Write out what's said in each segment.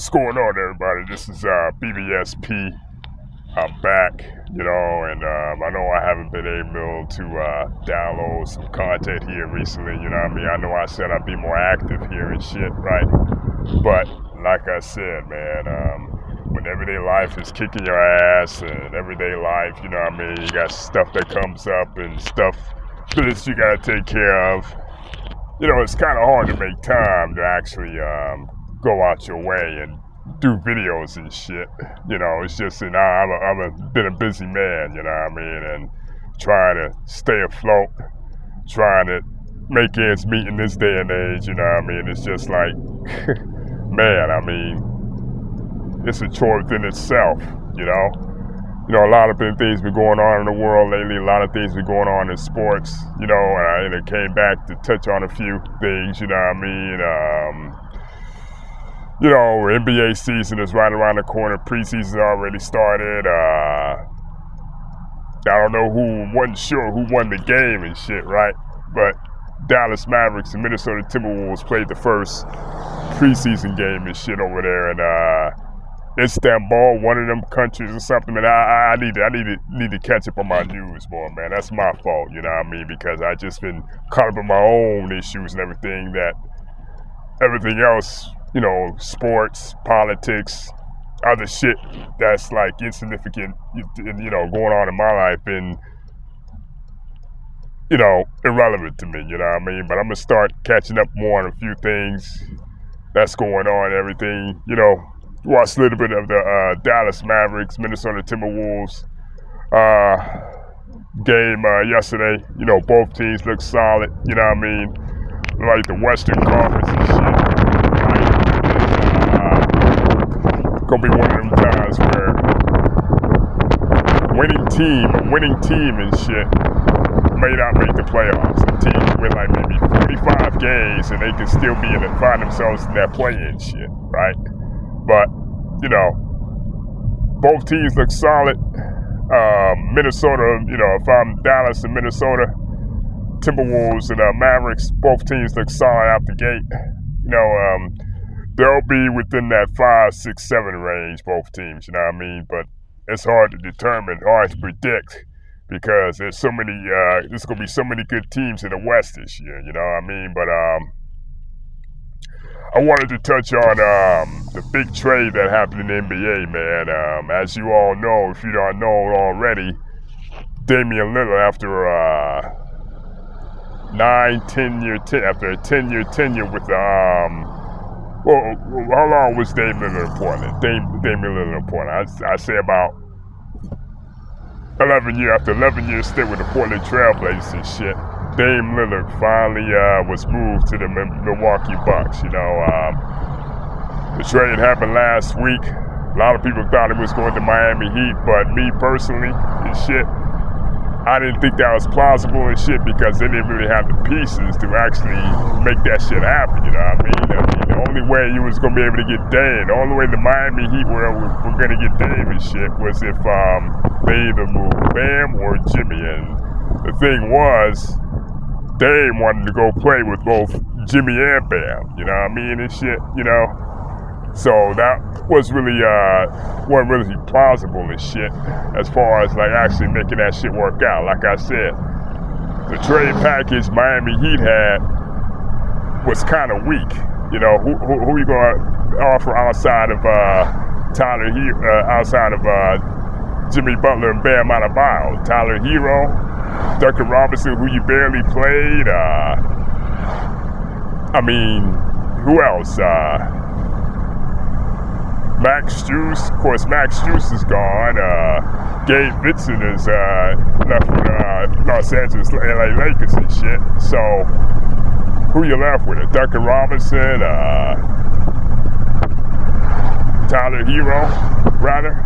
What's going on, everybody? This is BBSP. I'm back, and I know I haven't been able to download some content here recently, I know I said I'd be more active here and shit, right? But, like I said, man, when everyday life is kicking your ass and everyday life, you got stuff that comes up and stuff that you gotta take care of. It's kind of hard to make time to actually go out your way and do videos and shit. It's just, I've been a busy man, and trying to stay afloat, trying to make ends meet in this day and age, it's just like, man, it's a chore within itself, a lot of things been going on in the world lately, a lot of things been going on in sports, and it came back to touch on a few things, NBA season is right around the corner. Preseason already started. I wasn't sure who won the game and shit, right? But Dallas Mavericks and Minnesota Timberwolves played the first preseason game and shit over there, and Istanbul, one of them countries or something. And I need to catch up on my news more, man. That's my fault, because I just been caught up in my own issues and everything else. Sports, politics, other shit that's like insignificant, going on in my life and, irrelevant to me, But I'm gonna start catching up more on a few things that's going on, everything, watched a little bit of the Dallas Mavericks, Minnesota Timberwolves game yesterday. Both teams look solid, like the Western Conference and shit. Gonna be one of them times where winning team and shit may not make the playoffs. A team with like maybe 45 games and they can still find themselves in that play-in shit, right? But, both teams look solid. Minnesota, if I'm Dallas and Minnesota, Timberwolves and Mavericks, both teams look solid out the gate. They'll be within that 5, 6, 7 range, both teams, But it's hard to determine, hard to predict, because there's going to be so many good teams in the West this year, But I wanted to touch on the big trade that happened in the NBA, man. As you all know, if you don't know already, Damian Lillard, after a 10-year tenure with how long was Damian Lillard in Portland? Damian Lillard in Portland. I say about 11 years. After 11 years stint with the Portland Trailblazers and shit, Dame Lillard finally was moved to the Milwaukee Bucks. The trade happened last week. A lot of people thought it was going to Miami Heat, but me personally and shit, I didn't think that was plausible and shit, because they didn't really have the pieces to actually make that shit happen, The only way you was going to be able to get Dame, the only way the Miami Heat were going to get Dame and shit was if they either moved Bam or Jimmy. And the thing was, Dame wanted to go play with both Jimmy and Bam, and shit, So that was really, wasn't really plausible and shit, as far as like actually making that shit work out. Like I said, the trade package Miami Heat had was kind of weak. Who you gonna offer outside of Tyler Hero, outside of Jimmy Butler and Bam Adebayo? Tyler Hero, Duncan Robinson, who you barely played. Who else? Max Strus, of course, Max Strus is gone. Gabe Vincent is left with Los Angeles, LA Lakers and shit. So, who you left with? Duncan Robinson, Tyler Hero, rather,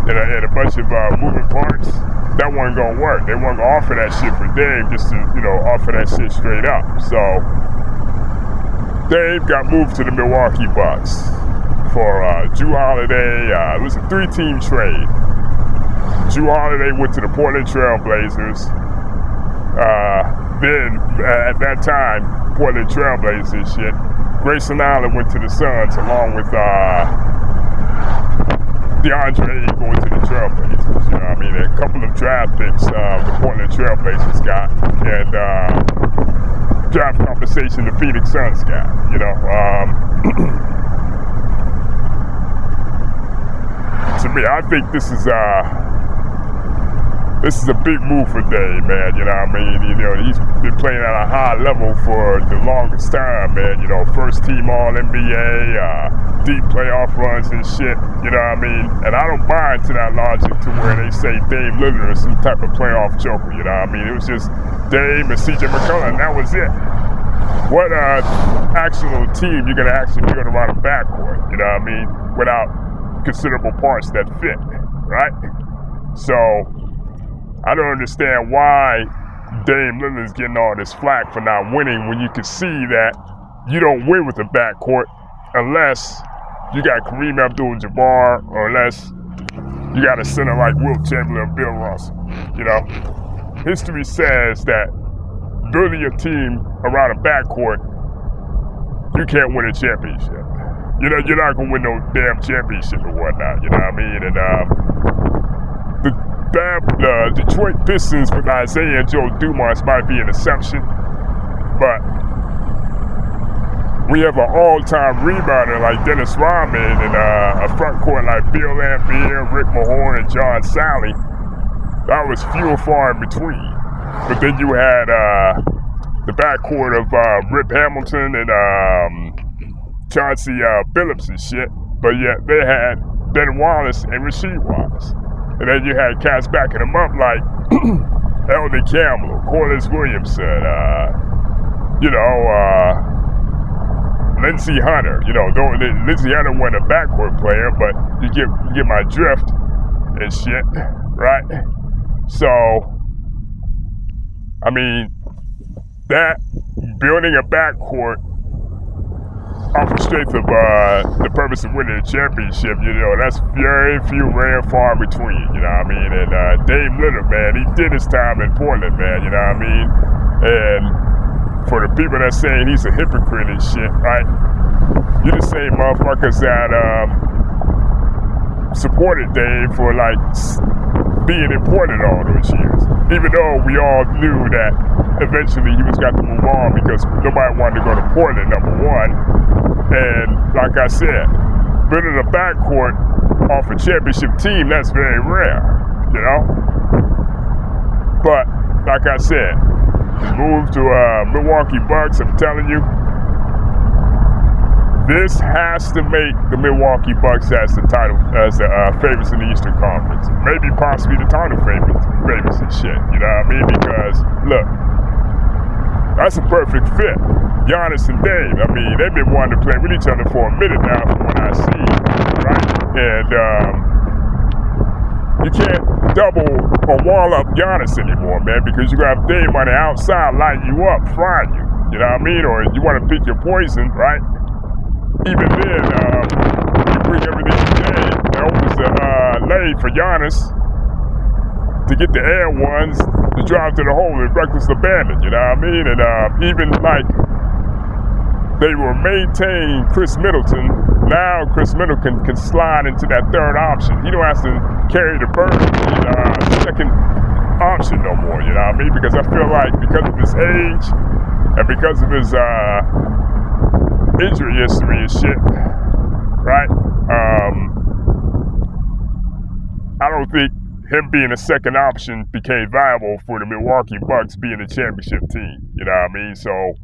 and a bunch of moving parts. That wasn't gonna work. They weren't gonna offer that shit for Dame, just to offer that shit straight up. So, Dame got moved to the Milwaukee Bucks for Jrue Holiday. It was a 3-team trade. Jrue Holiday went to the Portland Trailblazers. Then, at that time, Portland Trailblazers and shit, Grayson Allen went to the Suns along with DeAndre going to the Trailblazers. You know what I mean? A couple of draft picks the Portland Trailblazers got, and draft compensation the Phoenix Suns got. You know, to me, I think this is a big move for Dame, man. You know what I mean? You know, he's been playing at a high level for the longest time, man. You know, first team All-NBA, deep playoff runs and shit. You know what I mean? And I don't buy into that logic to where they say Dame Lillard is some type of playoff joker. You know what I mean? It was just Dame and CJ McCollum, and that was it. What actual team you're gonna actually build around a backcourt? You know what I mean? Without considerable parts that fit, right? So I don't understand why Dame Lillard's getting all this flack for not winning when you can see that you don't win with the backcourt unless you got Kareem Abdul-Jabbar or unless you got a center like Wilt Chamberlain or Bill Russell. You know, history says that building your team around a backcourt, you can't win a championship. You know, you're not gonna win no damn championship or whatnot. You know what I mean? And the Detroit Pistons with Isaiah and Joe Dumars might be an exception, but we have an all-time rebounder like Dennis Rodman and a front court like Bill Laimbeer, Rick Mahorn, and John Sally. That was few and far in between. But then you had the backcourt of Rip Hamilton and Chauncey Billups and shit, but yet they had Ben Wallace and Rasheed Wallace. And then you had cats backing them up like Eldon Campbell, Corliss Williamson, Lindsey Hunter. You know, Lindsey Hunter wasn't a backcourt player, but you get my drift and shit, right? So, I mean, that building a backcourt off the strength of the purpose of winning a championship, you know, that's very few, rare, and far between, you know what I mean? And Dame Lillard, man, he did his time in Portland, man, you know what I mean? And for the people that saying he's a hypocrite and shit, right? You're the same motherfuckers that supported Dame for like being in Portland all those years. Even though we all knew that eventually he was got to move on because nobody wanted to go to Portland, number one. And like I said, building a backcourt off a championship team, that's very rare, you know? But like I said, move to Milwaukee Bucks, I'm telling you, this has to make the Milwaukee Bucks as the favorites in the Eastern Conference. Maybe possibly the title favorites and shit, you know what I mean? Because, look, that's a perfect fit. Giannis and Dame, I mean, they've been wanting to play with each other for a minute now from what I see, right? And you can't double or wall up Giannis anymore, man, because you're going to have Dame on the outside lighting you up, frying you, you know what I mean? Or you want to pick your poison, right? Even then, you bring everything to Dame. That opens the lane for Giannis to get the air ones to drive to the hole and reckless abandon, you know what I mean? And even like they will maintain Chris Middleton. Now Chris Middleton can slide into that third option. He don't have to carry the burden second option no more, you know what I mean? Because I feel like because of his age and because of his injury history and shit, right? I don't think him being a second option became viable for the Milwaukee Bucks being a championship team, you know what I mean? So,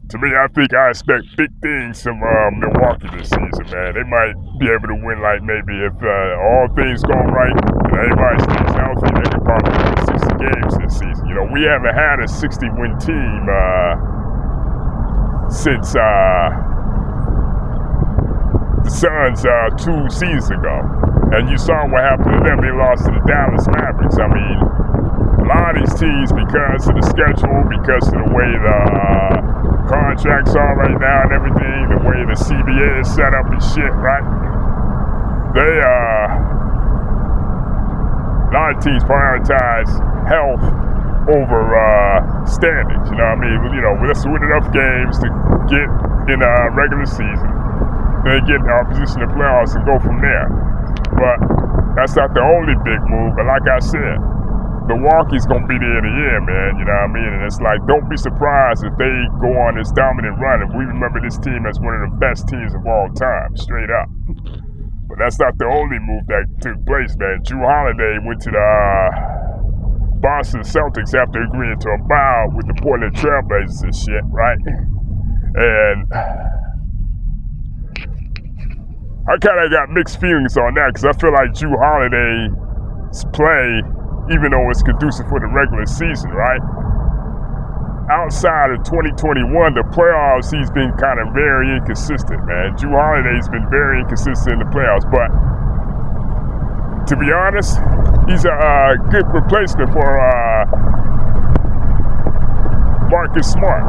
to me, I expect big things from Milwaukee this season, man. They might be able to win, like maybe if all things go right and everybody stays healthy, they could probably win 60 games this season. You know, we haven't had a 60-win team since the Suns 2 seasons ago. And you saw what happened to them. They lost to the Dallas Mavericks. I mean, a lot of these teams, because of the schedule, because of the way the contracts are right now and everything, the way the CBA is set up and shit, right? A lot of teams prioritize health over standings. You know what I mean? You know, let's win enough games to get in a regular season, then get in our position in playoffs and go from there. But that's not the only big move. But like I said, Milwaukee's gonna be there in the end, man. You know what I mean? And it's like, don't be surprised if they go on this dominant run. And we remember this team as one of the best teams of all time, straight up. But that's not the only move that took place, man. Jrue Holiday went to the Boston Celtics after agreeing to a buyout with the Portland Trail Blazers and shit, right? And I kind of got mixed feelings on that because I feel like Jrue Holiday's play, even though it's conducive for the regular season, right? Outside of 2021, the playoffs, he's been kind of very inconsistent, man. Jrue Holiday's been very inconsistent in the playoffs, but to be honest, he's a good replacement for Marcus Smart.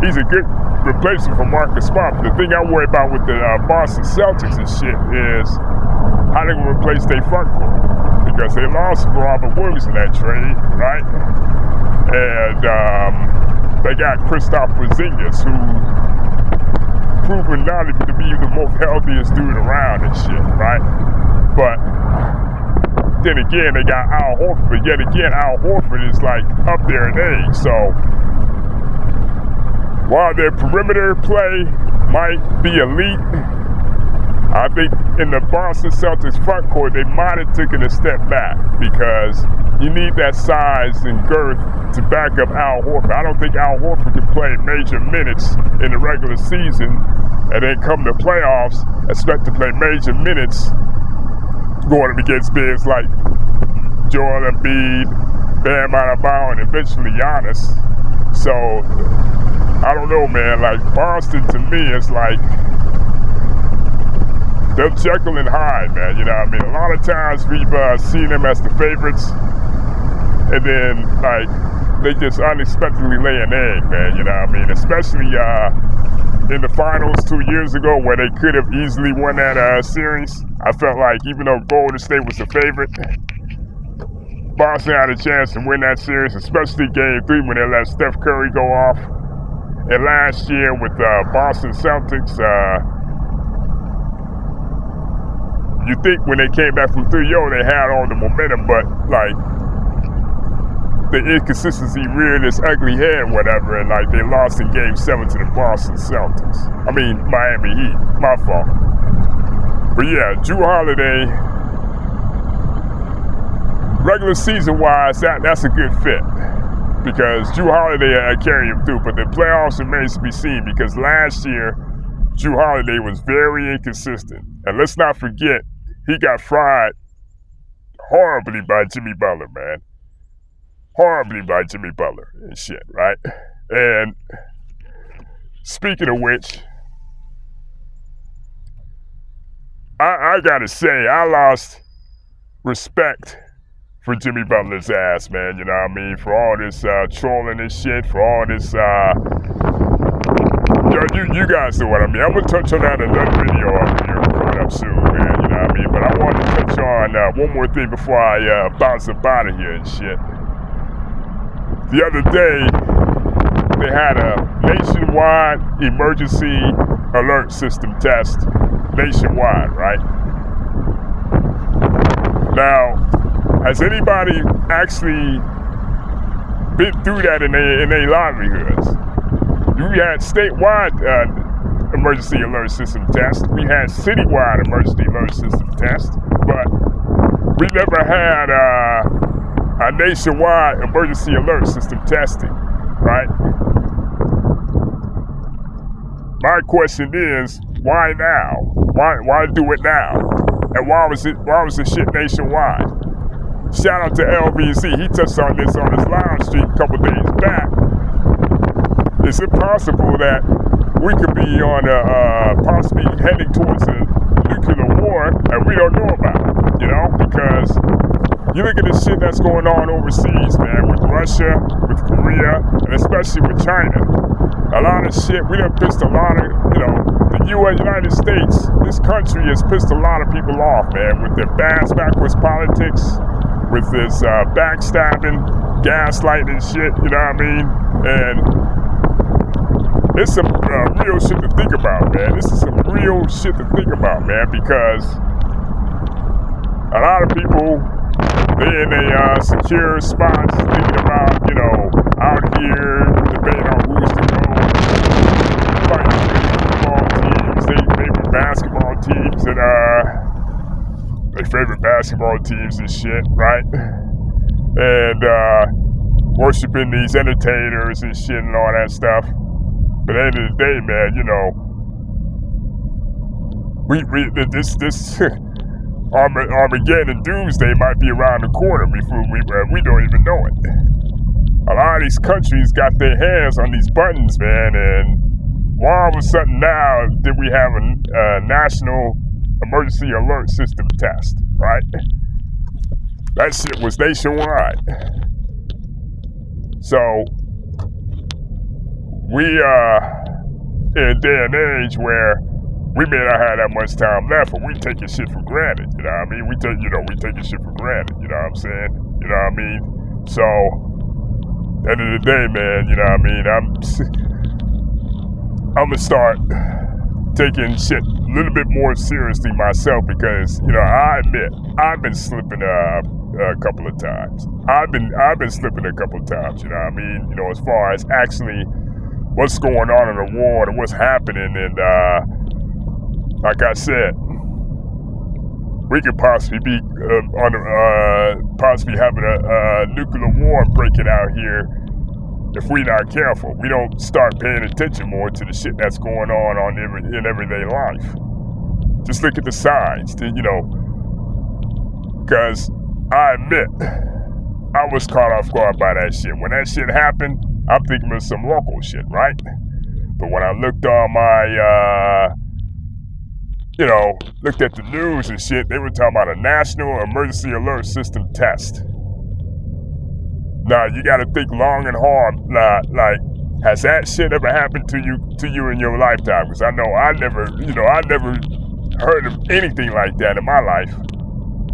He's a good replacement for Marcus Smart. But the thing I worry about with the Boston Celtics and shit is how they will replace their front court, because they lost Robert Williams in that trade, right? And they got Kristaps Porzingis, who proven not to be the most healthiest dude around and shit, right? But then again, they got Al Horford. But yet again, Al Horford is like up there in age. So while their perimeter play might be elite, I think in the Boston Celtics front court, they might have taken a step back because you need that size and girth to back up Al Horford. I don't think Al Horford can play major minutes in the regular season and then come to playoffs, expect to play major minutes going up against bigs like Joel Embiid, Bam Adebayo, and eventually Giannis. So, I don't know, man. Like, Boston, to me, is like, they're Jekyll and Hyde, man. You know what I mean? A lot of times we've seen them as the favorites, and then, like, they just unexpectedly lay an egg, man. You know what I mean? Especially in the finals 2 years ago, where they could have easily won that series. I felt like even though Golden State was the favorite, Boston had a chance to win that series, especially Game 3 when they let Steph Curry go off. And last year with Boston Celtics, you think when they came back from 3-0, they had all the momentum, but like the inconsistency reared its ugly head, whatever, and like they lost in Game 7 to the Boston Celtics. I mean, Miami Heat. My fault. But yeah, Jrue Holiday, regular season-wise, that's a good fit because Jrue Holiday carried him through. But the playoffs remains to be seen because last year, Jrue Holiday was very inconsistent. And let's not forget, he got fried horribly by Jimmy Butler, man. Horribly by Jimmy Butler and shit, right? And speaking of which, I gotta say, I lost respect for Jimmy Butler's ass, man. You know what I mean? For all this trolling and shit, for all this, you guys know what I mean. I'm gonna touch on that in another video up here coming up soon, man. You know what I mean? But I want to touch on one more thing before I bounce up out of here and shit. The other day, they had a nationwide emergency alert system test nationwide, right? Now, has anybody actually been through that in their livelihoods? We had statewide emergency alert system test. We had citywide emergency alert system test, but we never had a nationwide emergency alert system testing, right? My question is, why now? Why do it now? And why was the shit nationwide? Shout out to LVC. He touched on this on his live stream a couple days back. Is it possible that we could be on possibly heading towards a nuclear war and we don't know about it? You know, because you look at the shit that's going on overseas, man, with Russia, with Korea, and especially with China. A lot of shit, we done pissed a lot of, the United States, this country has pissed a lot of people off, man, with their backwards politics, with this backstabbing, gaslighting shit, you know what I mean? And it's some real shit to think about, man. This is some real shit to think about, man, because a lot of people, they're in a secure spots thinking about, you know, out here debating on who's to go, fighting football teams, their favorite basketball teams, and their favorite basketball teams and shit, right? And worshiping these entertainers and shit and all that stuff. But at the end of the day, man, you know, this Armageddon Doomsday might be around the corner before we don't even know it. A lot of these countries got their hands on these buttons, man, and why all of a sudden now did we have a national emergency alert system test, right? That shit was nationwide. So we are in a day and age where we may not have that much time left, but we taking shit for granted, you know what I mean? We taking shit for granted, you know what I'm saying? You know what I mean? So, at the end of the day, man, you know what I mean? I'm gonna start taking shit a little bit more seriously myself because, you know, I admit, I've been slipping a couple of times. I've been slipping a couple of times, you know what I mean? You know, as far as actually what's going on in the world and what's happening, and like I said, we could possibly be possibly having a nuclear war breaking out here if we're not careful. We don't start paying attention more to the shit that's going on in everyday life. Just look at the signs, you know, because I admit, I was caught off guard by that shit. When that shit happened, I'm thinking of some local shit, right? But when I looked on my, looked at the news and shit, they were talking about a national emergency alert system test. Now, you gotta think long and hard, like, has that shit ever happened to you in your lifetime? Because I know I never heard of anything like that in my life.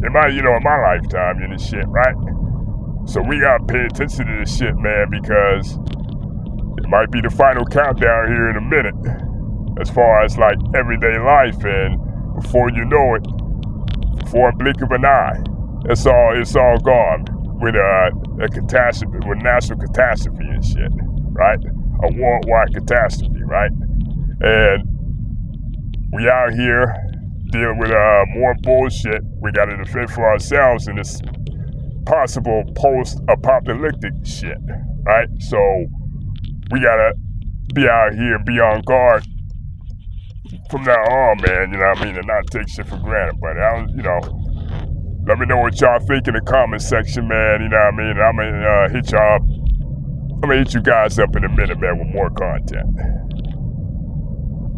In my lifetime in this shit, right? So we gotta pay attention to this shit, man, because it might be the final countdown here in a minute. As far as like everyday life, and before you know it, before a blink of an eye, it's all gone with a catastrophe, with national catastrophe and shit, right? A worldwide catastrophe, right? And we out here dealing with more bullshit. We got to defend for ourselves in this possible post-apocalyptic shit, right? So we gotta be out here, be on guard from now on, man, you know what I mean, and not take shit for granted. But let me know what y'all think in the comment section, man, you know what I mean? I'm gonna hit you guys up in a minute, man, with more content.